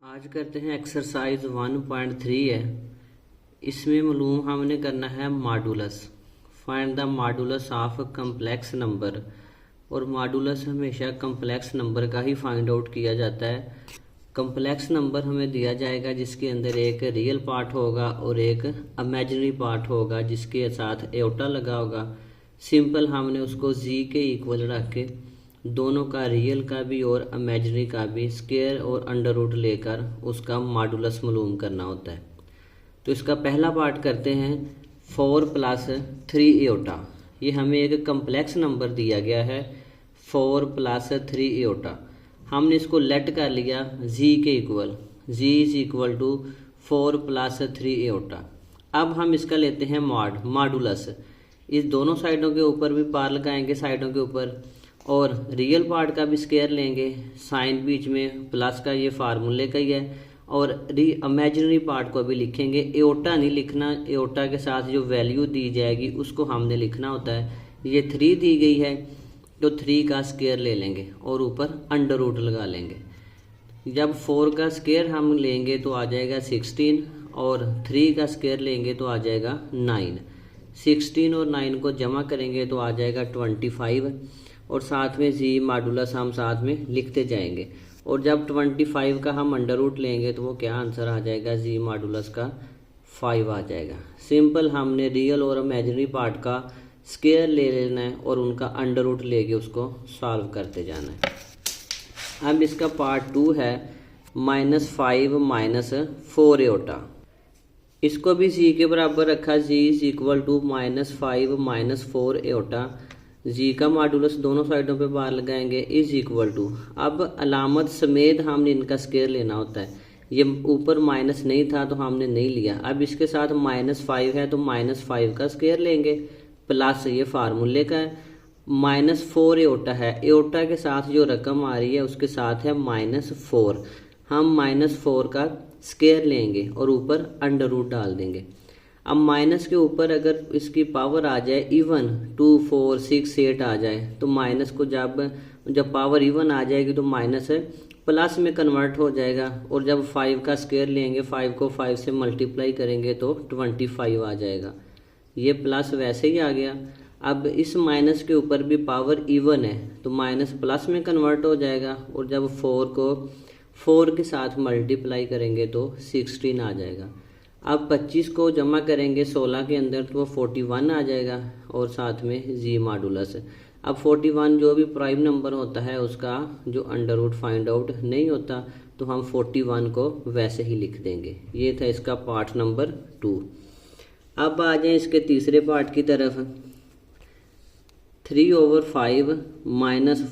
आज करते हैं एक्सरसाइज 1.3 है। इसमें मालूम हमने करना है modulus. Find the modulus of complex number. और मॉडुलस हमेशा कम्प्लेक्स नंबर का ही फाइंड आउट किया जाता है। कम्प्लेक्स नंबर हमें दिया जाएगा जिसके अंदर एक रियल पार्ट होगा और एक इमेजिनरी पार्ट होगा जिसके साथ एओटा लगा होगा। सिंपल हमने उसको जी के इक्वल रख के दोनों का रियल का भी और इमेजिनरी का भी स्क्वायर और अंडर रूट लेकर उसका मॉडुलस मालूम करना होता है। तो इसका पहला पार्ट करते हैं 4 + 3 एओटा। ये हमें एक कम्प्लेक्स नंबर दिया गया है 4 + 3 एओटा। हमने इसको लेट कर लिया जी के equal, G is equal to 4 + 3 iota. अब हम इसका लेते हैं मॉडुलस। इस दोनों साइडों के ऊपर भी पार लगाएंगे साइडों के ऊपर, और रियल पार्ट का भी स्क्वायर लेंगे, साइन बीच में प्लस का ये फार्मूले का ही है, और इमेजिनरी पार्ट को भी लिखेंगे। एओटा नहीं लिखना, एओटा के साथ जो वैल्यू दी जाएगी उसको हमने लिखना होता है। ये 3 दी गई है तो 3 का स्क्वायर ले लेंगे और ऊपर अंडर रूट लगा लेंगे। जब 4 का स्क्वायर हम लेंगे तो आ जाएगा 16, और 3 का स्क्वायर लेंगे तो आ जाएगा 9। 16 और 9 को जमा करेंगे तो आ जाएगा 25, और साथ में जी मॉडुलस हम साथ में लिखते जाएंगे। और जब 25 का हम अंडर रूट लेंगे तो वो क्या आंसर आ जाएगा, जी मॉडुलस का 5 आ जाएगा। सिंपल हमने रियल और इमेजिनरी पार्ट का स्क्वायर ले लेना है और उनका अंडर रूट लेके उसको सॉल्व करते जाना है। अब इसका पार्ट 2 है -5 - 4 एओटा। इसको भी जी के बराबर रखा, जी is equal to -5 - 4 aorta. G का मॉडुलस दोनों साइडों पे बार लगाएंगे इज इक्वल टू, अब अलामत समेत हमने इनका स्क्वायर लेना होता है। ये ऊपर माइनस नहीं था तो हमने नहीं लिया। अब इसके साथ -5 है तो -5 का स्क्वायर लेंगे, प्लस ये फार्मूले का है। -4 एओटा है, एओटा के साथ जो रकम आ रही है उसके साथ है -4। हम -4 का स्क्वायर लेंगे और ऊपर अंडर रूट डाल देंगे। अब माइनस के ऊपर अगर इसकी पावर आ जाए इवन 2, 4, 6, 8 आ जाए तो माइनस को जब पावर इवन आ जाएगी तो माइनस है प्लस में कन्वर्ट हो जाएगा। और जब 5 का स्क्वायर लेंगे, 5 को 5 से मल्टीप्लाई करेंगे तो 25 आ जाएगा। ये प्लस वैसे ही आ गया। अब इस माइनस के ऊपर भी पावर इवन है तो माइनस प्लस में कन्वर्ट हो जाएगा, और जब 4 को 4 के साथ मल्टीप्लाई करेंगे तो 16 आ जाएगा। अब 25 को जमा करेंगे 16 के अंदर तो वो 41 आ जाएगा, और साथ में जी मॉडुलस। अब 41 जो भी प्राइम नंबर होता है उसका जो अंडर रूट फाइंड आउट नहीं होता तो हम 41 को वैसे ही लिख देंगे। ये था इसका पार्ट नंबर 2। अब आ जाए इसके तीसरे पार्ट की तरफ। 3/5 -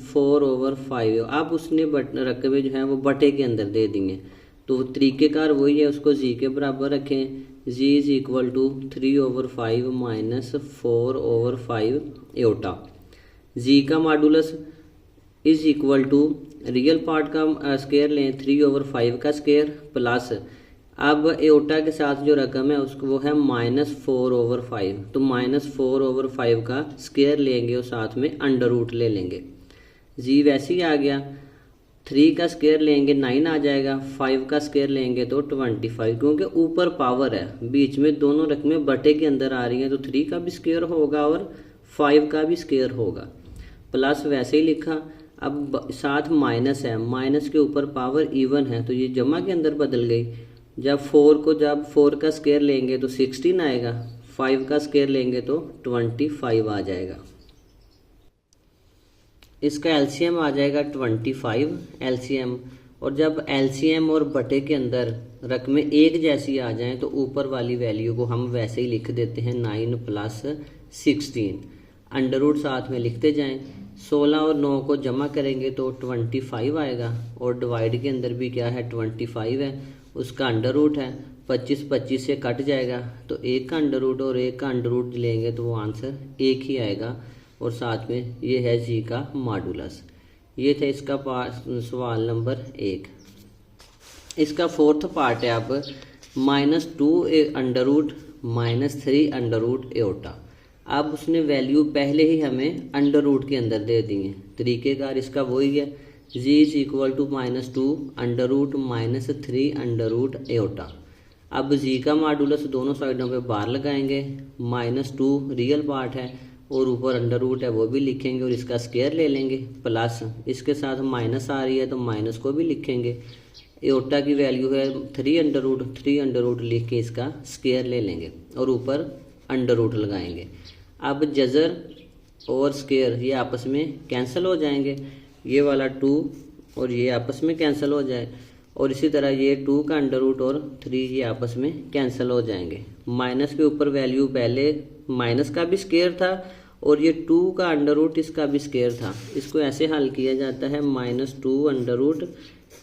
4/5। अब उसने रकबे जो है वो बटे के अंदर दे दिए, तो तरीक़ेकार वही है, उसको जी के बराबर रखें। G is equal to 3/5 - 4/5 iota. G का modulus is equal to real part का स्क्वायर लें, 3/5 का स्क्वायर प्लस, अब एओटा के साथ जो रकम है उसको वो है -4/5, तो -4/5 का स्क्वायर लेंगे और साथ में अंडर रूट ले लेंगे। जी वैसे ही आ गया। 3 का स्क्वायर लेंगे 9 आ जाएगा, 5 का स्क्वायर लेंगे तो 25, क्योंकि ऊपर पावर है, बीच में दोनों रकमें बटे के अंदर आ रही हैं तो 3 का भी स्क्वायर होगा और 5 का भी स्क्वायर होगा, प्लस वैसे ही लिखा। अब साथ माइनस है, माइनस के ऊपर पावर इवन है तो ये जमा के अंदर बदल गई। जब 4 का स्क्वायर लेंगे तो 16 आएगा, 5 का स्क्वायर लेंगे तो 25 आ जाएगा। इसका एलसीएम आ जाएगा 25 एलसीएम। और जब एलसीएम और बटे के अंदर रकमें एक जैसी आ जाएं तो ऊपर वाली वैल्यू को हम वैसे ही लिख देते हैं 9 + 16। अंडर रूट साथ में लिखते जाएं। 16 और 9 को जमा करेंगे तो 25 आएगा, और डिवाइड के अंदर भी क्या है 25 है, उसका अंडर रूट है। 25 से कट जाएगा तो 1 का अंडर रूट और 1 का अंडर रूट लेंगे तो वो आंसर 1 ही आएगा, और साथ में ये है जी का मॉडुलस। ये था इसका सवाल नंबर 1। इसका 4th पार्ट है अब -2 under root -3 under root iota. अब उसने वैल्यू पहले ही हमें अंडर रूट के अंदर दे दी है। तरीक़ेकार इसका वही है, G is equal to -2 under root -3 under root iota. अब जी का मॉडुलस दोनों साइडों पे बार लगाएंगे, -2 रियल पार्ट है और ऊपर अंडर रूट है वो भी लिखेंगे और इसका स्क्वायर ले लेंगे, प्लस इसके साथ माइनस आ रही है तो माइनस को भी लिखेंगे। एओटा की वैल्यू है 3 अंडर रूट लिख के इसका स्क्वायर ले लेंगे और ऊपर अंडर रूट लगाएंगे। अब जजर और स्क्वायर ये आपस में कैंसिल हो जाएंगे, ये वाला 2 और ये आपस में कैंसिल हो जाए और इसी तरह ये 2 का अंडर रूट और 3 ये आपस में कैंसिल हो जाएंगे। माइनस के ऊपर वैल्यू पहले माइनस का भी स्क्वायर था और ये 2 का अंडर रूट इसका भी स्क्वायर था। इसको ऐसे हल किया जाता है -2 अंडर रूट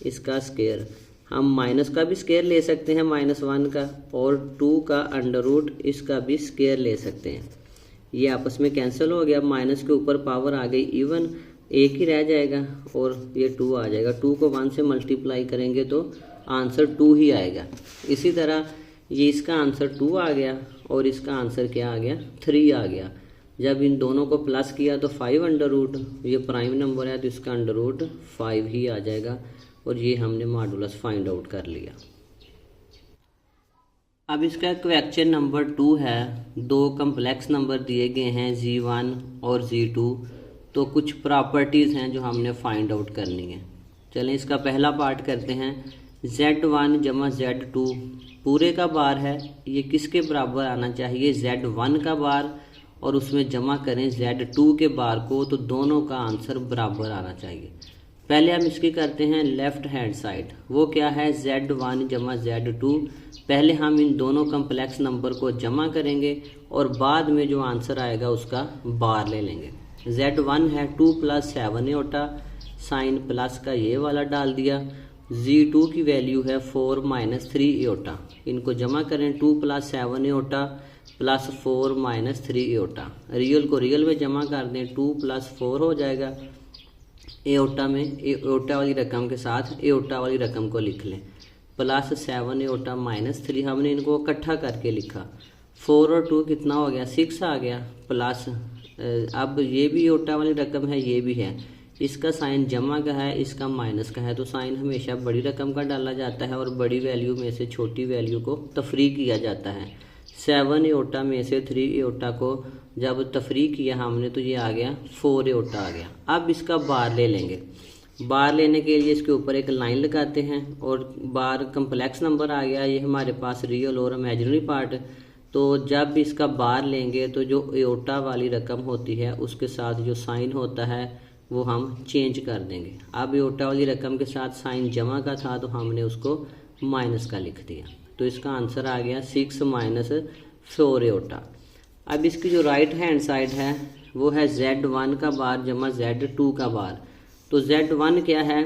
इसका स्क्वायर। हम माइनस का भी स्क्वायर ले सकते हैं -1 का और 2 का अंडर रूट इसका भी स्क्वायर ले सकते हैं। ये आपस में कैंसिल हो गया, माइनस के ऊपर पावर आ गई इवन, एक ही रह जाएगा और ये 2 आ जाएगा। 2 को 1 से मल्टीप्लाई करेंगे तो आंसर 2 ही आएगा। इसी तरह ये इसका आंसर 2 आ गया और इसका आंसर क्या आ गया 3 आ गया। जब इन दोनों को प्लस किया तो 5 अंडर रूट, ये प्राइम नंबर है तो इसका अंडर रूट 5 ही आ जाएगा और ये हमने मॉडुलस फाइंड आउट कर लिया। अब इसका क्वेश्चन नंबर 2 है, दो कम्प्लेक्स नंबर दिए गए हैं Z1 और Z2, तो कुछ प्रॉपर्टीज़ हैं जो हमने फाइंड आउट करनी है। चलें इसका पहला पार्ट करते हैं। Z1 जमा Z2 पूरे का बार है, ये किसके बराबर आना चाहिए, Z1 का बार, और उसमें जमा करें Z2 के बार को तो दोनों का आंसर बराबर आना चाहिए। पहले हम इसकी करते हैं लेफ्ट हैंड साइड, वो क्या है Z1 जमा Z2। पहले हम इन दोनों कम्प्लेक्स नंबर को जमा करेंगे और बाद में जो आंसर आएगा उसका बार ले लेंगे। Z1 है 2 + 7 एओटा, साइन प्लस का ये वाला डाल दिया। Z2 की वैल्यू है 4 - 3 एओटा, इनको जमा करें 2 + 7 एओटा प्लस 4 - 3 एओटा। रियल को रियल में जमा कर दें 2 + 4 हो जाएगा। एओटा में एओटा वाली रकम के साथ एओटा वाली रकम को लिख लें, प्लस 7 एओटा -3 हमने इनको इकट्ठा करके लिखा। 4 और 2 कितना हो गया 6 आ गया, प्लस अब ये भी एओटा वाली रकम है ये भी है, इसका साइन जमा का है इसका माइनस का है तो साइन हमेशा बड़ी रकम का डाला जाता है और बड़ी वैल्यू में से छोटी वैल्यू को तफरी किया जाता है। 7 एओटा में से 3 एओटा को जब तफरी किया हमने तो ये आ गया 4 एओटा आ गया। अब इसका बार ले लेंगे, बार लेने के लिए इसके ऊपर एक लाइन लगाते हैं और बार कम्प्लेक्स नंबर आ गया, ये हमारे पास रियल और इमेजिनरी पार्ट। तो जब इसका बार लेंगे तो जो एओटा वाली रकम होती है उसके साथ जो साइन होता है वो हम चेंज कर देंगे। अब एओटा वाली रकम के साथ साइन जमा का था तो हमने उसको माइनस का लिख दिया, तो इसका आंसर आ गया 6 - 4 एओटा। अब इसकी जो राइट हैंड साइड है वो है Z1 का बार जमा Z2 का बार। तो Z1 क्या है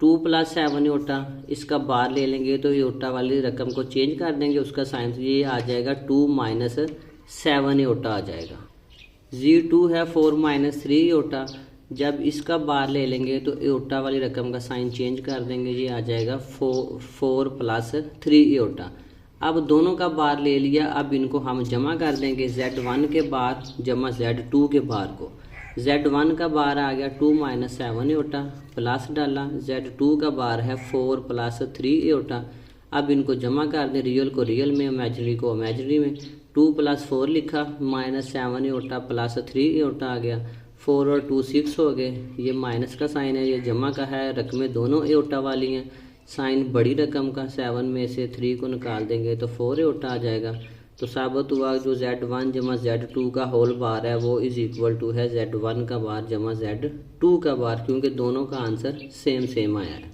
2 + 7 एओटा, इसका बार ले लेंगे तो एओटा वाली रकम को चेंज कर देंगे, उसका साइन ये आ जाएगा 2 - 7 एओटा आ जाएगा। Z2 है 4 - 3 एओटा, जब इसका बार ले लेंगे तो एओटा वाली रकम का साइन चेंज कर देंगे, ये आ जाएगा 4 + 3 एओटा। अब दोनों का बार ले लिया, अब इनको हम जमा कर देंगे Z1 के बार जमा Z2 के बार को। Z1 का बार आ गया 2 - 7 एओटा, प्लस डाला, Z2 का बार है 4 + 3 एओटा। अब इनको जमा कर दें, रियल को रियल में इमेजिनरी को इमेजिनरी में। 2 + 4 लिखा, -7 एओटा प्लस 3 एओटा आ गया, 4 और 2 6 हो गए। ये माइनस का साइन है, ये जमा का है, रकमें दोनों एओटा वाली हैं। साइन बड़ी रकम का 7 में से 3 को निकाल देंगे तो 4 एओटा आ जाएगा। तो साबित हुआ जो Z1 जमा Z2 का होल बार है वो इज इक्वल टू है Z1 का बार जमा Z2 का बार, क्योंकि दोनों का आंसर सेम आया है।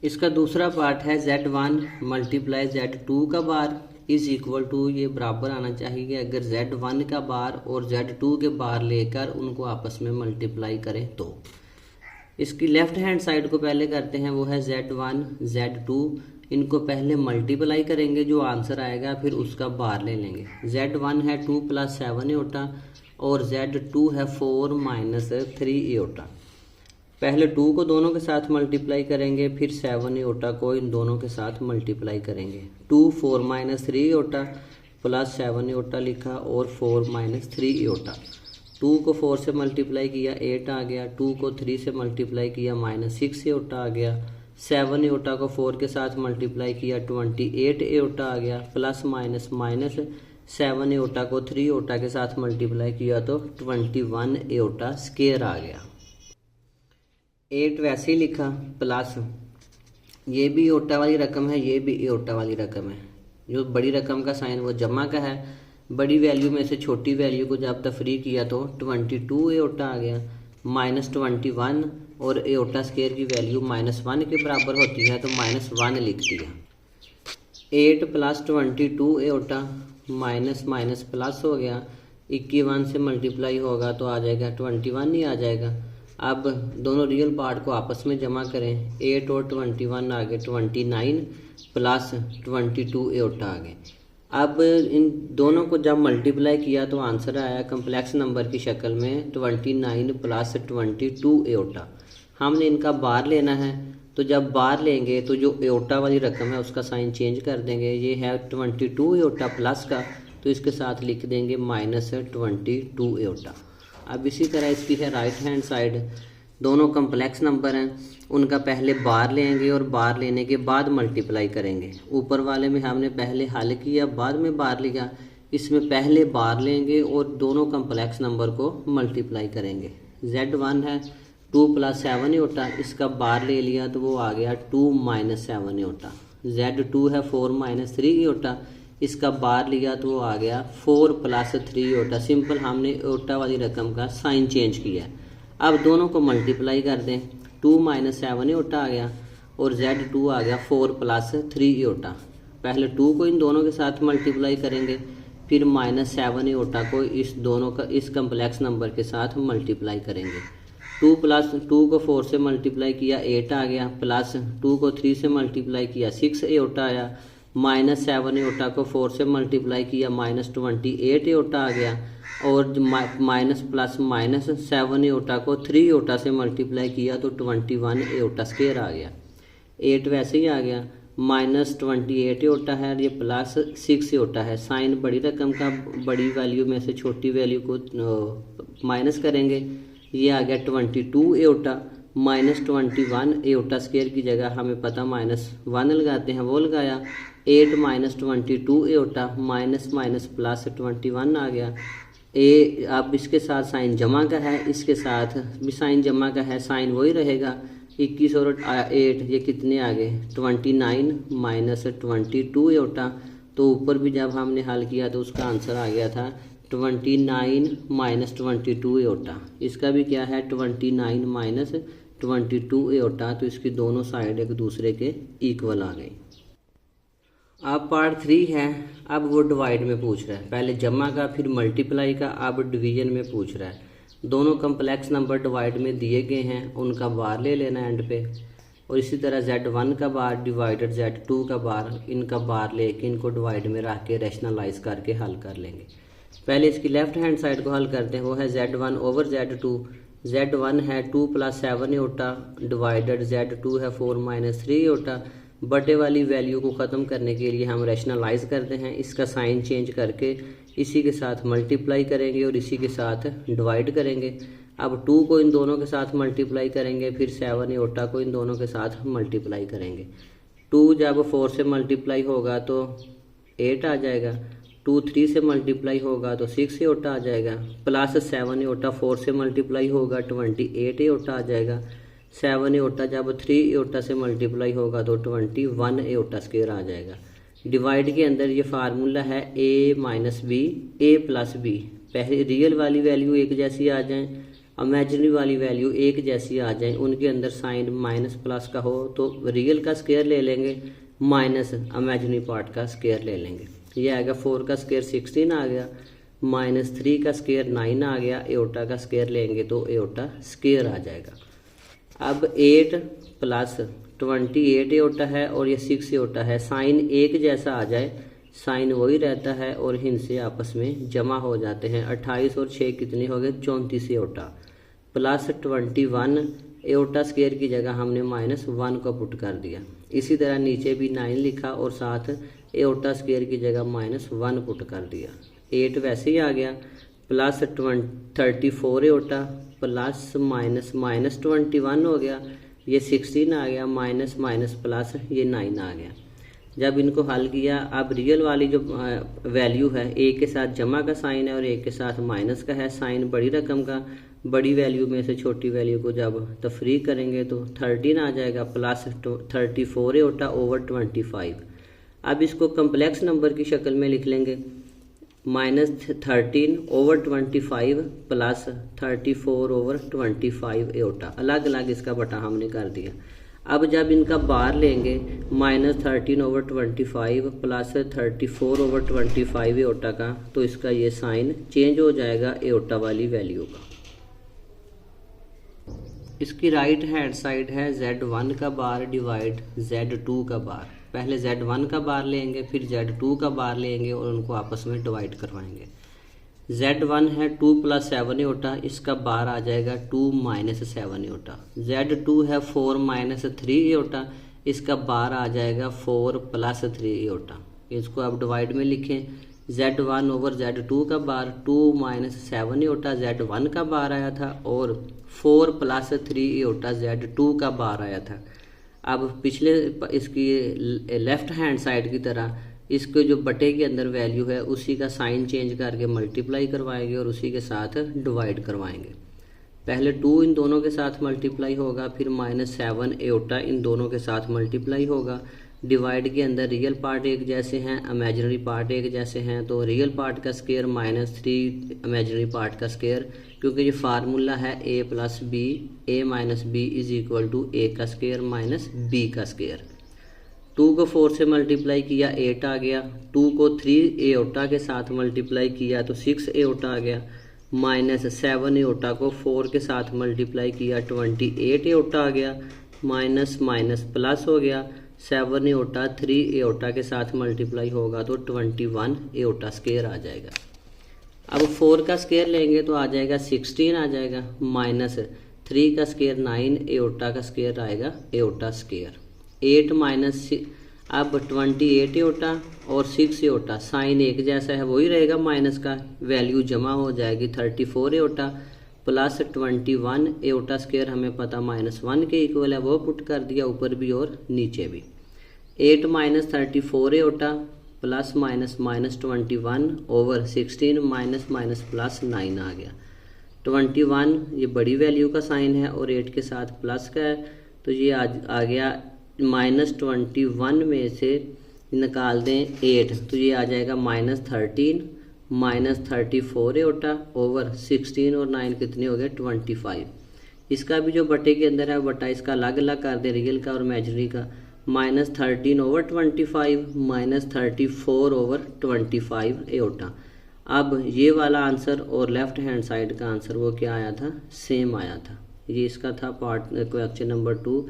इसका दूसरा पार्ट है Z1 × Z2 का बार इज इक्वल टू, ये बराबर आना चाहिए अगर Z1 का बार और Z2 के बार लेकर उनको आपस में मल्टीप्लाई करें तो। इसकी लेफ्ट हैंड साइड को पहले करते हैं, वो है Z1 Z2, इनको पहले मल्टीप्लाई करेंगे, जो आंसर आएगा फिर उसका बार ले लेंगे। Z1 है 2 + 7 एओटा और Z2 है 4 - 3 एओटा। पहले 2 को दोनों के साथ मल्टीप्लाई करेंगे, फिर 7 एओटा को इन दोनों के साथ मल्टीप्लाई करेंगे। 2 4 - 3 एओटा प्लस 7 एओटा लिखा और 4 - 3 एओटा। 2 को 4 से मल्टीप्लाई किया 8 आ गया, 2 को 3 से मल्टीप्लाई किया -6 एओटा आ गया, 7 एओटा को 4 के साथ मल्टीप्लाई किया 28 एओटा आ गया, प्लस माइनस माइनस 7 एओटा को 3 एओटा के साथ मल्टीप्लाई किया तो 21 एओटा स्क्वायर आ गया। 8 वैसे ही लिखा, प्लस ये भी एओटा वाली रकम है, ये भी एओटा वाली रकम है। जो बड़ी रकम का साइन वो जमा का है, बड़ी वैल्यू में से छोटी वैल्यू को जब तफरी किया तो 22 एओटा आ गया, -21 और एओटा स्क्वायर की वैल्यू -1 के बराबर होती है तो -1 लिख दिया। 8 + 22 एओटा माइनस माइनस प्लस हो गया, 21 से मल्टीप्लाई होगा तो आ जाएगा 21 ही आ जाएगा। अब दोनों रियल पार्ट को आपस में जमा करें, 8 और 21 आ गए 29 प्लस 22 एओटा आ गए। अब इन दोनों को जब मल्टीप्लाई किया तो आंसर आया कम्प्लेक्स नंबर की शक्ल में 29 + 22 एओटा। हमने इनका बार लेना है, तो जब बार लेंगे तो जो एओटा वाली रकम है उसका साइन चेंज कर देंगे। ये है 22 एओटा प्लस का, तो इसके साथ लिख देंगे -22 एओटा। अब इसी तरह इसकी है राइट हैंड साइड, दोनों कम्प्लेक्स नंबर हैं, उनका पहले बार लेंगे और बार लेने के बाद मल्टीप्लाई करेंगे। ऊपर वाले में हमने पहले हल किया बाद में बार लिया, इसमें पहले बार लेंगे और दोनों कम्प्लेक्स नंबर को मल्टीप्लाई करेंगे। Z1 है 2 + 7 एओटा, इसका बार ले लिया तो वो आ गया 2 - 7 एओटा। Z2 है 4 - 3 एओटा, इसका बार लिया तो वो आ गया 4 + 3 एओटा। सिंपल हमने एओटा वाली रकम का साइन चेंज किया है। अब दोनों को मल्टीप्लाई कर दें, 2 - 7 एओटा आ गया और Z2 आ गया 4 + 3 एओटा। पहले 2 को इन दोनों के साथ मल्टीप्लाई करेंगे, फिर -7 एओटा को इस कम्प्लेक्स नंबर के साथ मल्टीप्लाई करेंगे। 2 + 2 को 4 से मल्टीप्लाई किया 8 आ गया, प्लस 2 को 3 से मल्टीप्लाई किया 6 एओटा आया, -7 एओटा को 4 से मल्टीप्लाई किया -28 एओटा आ गया, और माइनस प्लस माइनस 7 एओटा को 3 एओटा से मल्टीप्लाई किया तो 21 एओटा स्क्वायर आ गया। 8 वैसे ही आ गया, -28 एओटा है, ये प्लस 6 एओटा है। साइन बड़ी रकम का बड़ी वैल्यू में से छोटी वैल्यू को माइनस करेंगे, ये आ गया 22 एओटा -21 एओटा स्क्वायर की जगह हमें पता -1 लगाते हैं, वो लगाया। 8 - 22 एओटा माइनस माइनस प्लस 21 आ गया। अब इसके साथ साइन जमा का है, इसके साथ भी साइन जमा का है, साइन वही रहेगा। 21 और 8 ये कितने आ गए 29 - 22 एओटा। तो ऊपर भी जब हमने हल किया तो उसका आंसर आ गया था 29 - 22 एओटा। इसका भी क्या है 29 - 22 एओटा। तो इसकी दोनों साइड एक दूसरे के इक्वल आ गई। अब पार्ट 3 है, अब वो डिवाइड में पूछ रहा है, पहले जमा का फिर मल्टीप्लाई का, अब डिवीजन में पूछ रहा है। दोनों कम्प्लेक्स नंबर डिवाइड में दिए गए हैं, उनका बार ले लेना एंड पे, और इसी तरह Z1 का बार डिवाइडेड Z2 का बार, इनका बार लेके इनको डिवाइड में रख के रैशनलाइज करके हल कर लेंगे। पहले इसकी लेफ्ट हैंड साइड को हल करते हैं, वो है Z1 ओवर Z2। Z1 है 2 + 7 एओटा डिवाइडेड Z2 है 4 - 3 एओटा। बटे वाली वैल्यू को ख़त्म करने के लिए हम रैशनलाइज करते हैं, इसका साइन चेंज करके इसी के साथ मल्टीप्लाई करेंगे और इसी के साथ डिवाइड करेंगे। अब 2 को इन दोनों के साथ मल्टीप्लाई करेंगे, फिर 7 एओटा को इन दोनों के साथ मल्टीप्लाई करेंगे। 2 जब 4 से मल्टीप्लाई होगा तो 8 आ जाएगा, 2 3 से मल्टीप्लाई होगा तो 6 एओटा आ जाएगा, प्लस 7 एओटा 4 से मल्टीप्लाई होगा 28 एओटा आ जाएगा। 7 एओटा जब 3 एओटा से मल्टीप्लाई होगा तो 21 एओटा स्क्वायर आ जाएगा। डिवाइड के अंदर ये फार्मूला है a - b a + b। पहले रियल वाली वैल्यू एक जैसी आ जाए, इमेजिनरी वाली वैल्यू एक जैसी आ जाए, उनके अंदर साइन माइनस प्लस का हो तो रियल का स्क्वायर ले लेंगे, माइनस इमेजिनरी पार्ट का स्क्वायर ले लेंगे। ये आएगा 4 का स्क्वायर 16 आ गया, -3 का स्क्वायर 9 आ गया, एओटा का स्क्वायर लेंगे तो एओटा स्क्वायर आ जाएगा। अब 8 + 28 एओटा है और ये 6 एओटा है, साइन एक जैसा आ जाए, साइन वही रहता है और इनसे आपस में जमा हो जाते हैं। 28 और 6 कितने हो गए 34 एओटा, प्लस 21 एओटा स्क्वायर की जगह हमने -1 को पुट कर दिया। इसी तरह नीचे भी 9 लिखा और साथ एओटा स्क्वायर की जगह -1 पुट कर दिया। 8 वैसे ही आ गया, plus 34 aorta plus minus minus 21 हो गया, ये 16 आ गया, माइनस माइनस प्लस ये 9 आ गया। जब इनको हल किया, अब रियल वाली जो वैल्यू है ए के साथ जमा का साइन है और ए के साथ माइनस का है साइन बड़ी रकम का, बड़ी वैल्यू में से छोटी वैल्यू को जब तफरीक करेंगे तो 13 आ जाएगा प्लस 34 एओटा ओवर 25। अब इसको कम्प्लेक्स नंबर की शक्ल में लिख लेंगे, -13 ओवर 25 प्लस 34 ओवर 25 एओटा, अलग अलग इसका बटा हमने कर दिया। अब जब इनका बार लेंगे -13 ओवर 25 प्लस 34 ओवर 25 एओटा का, तो इसका ये साइन चेंज हो जाएगा एओटा वाली वैल्यू का। इसकी राइट हैंड साइड है Z1 का बार डिवाइड Z2 का बार। पहले Z1 का बार लेंगे, फिर Z2 का बार लेंगे और उनको आपस में डिवाइड करवाएंगे। Z1 है 2 + 7 एओटा, इसका बार आ जाएगा 2 - 7 एओटा। Z2 है 4 - 3 एओटा, इसका बार आ जाएगा 4 + 3 एओटा। इसको आप डिवाइड में लिखें, Z1 ओवर Z2 का बार 2 - 7 एओटा Z1 का बार आया था और 4 + 3 एओटा Z2 का बार आया था। अब पिछले इसकी लेफ्ट हैंड साइड की तरह इसके जो बटे के अंदर वैल्यू है उसी का साइन चेंज करके मल्टीप्लाई करवाएंगे और उसी के साथ डिवाइड करवाएंगे। पहले 2 इन दोनों के साथ मल्टीप्लाई होगा, फिर -7 एओटा इन दोनों के साथ मल्टीप्लाई होगा। डिवाइड के अंदर रियल पार्ट एक जैसे हैं, इमेजिनरी पार्ट एक जैसे हैं, तो रियल पार्ट का स्क्वायर -3 इमेजिनरी पार्ट का स्क्वायर, क्योंकि ये फार्मूला है a + b, a - b = a का स्क्वायर माइनस b का स्क्वायर। 2 को 4 से मल्टीप्लाई किया 8 आ गया, 2 को 3 एओटा के साथ मल्टीप्लाई किया तो 6 एओटा आ गया, -7 एओटा को 4 के साथ मल्टीप्लाई किया 28 एओटा आ गया, माइनस माइनस प्लस हो गया, 7 एओटा 3 एओटा के साथ मल्टीप्लाई होगा तो 21 एओटा स्क्वायर आ जाएगा। अब 4 का स्क्वायर लेंगे तो आ जाएगा 16 आ जाएगा, -3 का स्क्वायर 9 एओटा का स्क्वायर आएगा एओटा स्क्वायर। 8 माइनस अब 28 एओटा और 6 एओटा, साइन एक जैसा है वही रहेगा, माइनस का वैल्यू जमा हो जाएगी 34 एओटा प्लस 21 एओटा स्क्वायर, हमें पता -1 के इक्वल है, वो पुट कर दिया ऊपर भी और नीचे भी। 8 - 34 aorta plus minus -21 over 16 minus minus plus 9 आ गया। 21 ये बड़ी वैल्यू का साइन है और 8 के साथ प्लस का है, तो ये आ गया -21 में से निकाल दें 8 तो ये आ जाएगा -13 -34 एओटा ओवर 16 और 9 कितने हो गए 25। इसका भी जो बटे के अंदर है बटा इसका अलग अलग कर दे, रियल का और इमेजिनरी का। -13 ओवर 25 -34 ओवर 25 एओटा। अब ये वाला आंसर और लेफ्ट हैंड साइड का आंसर वो क्या आया था, सेम आया था। ये इसका था पार्ट क्वेश्चन नंबर 2।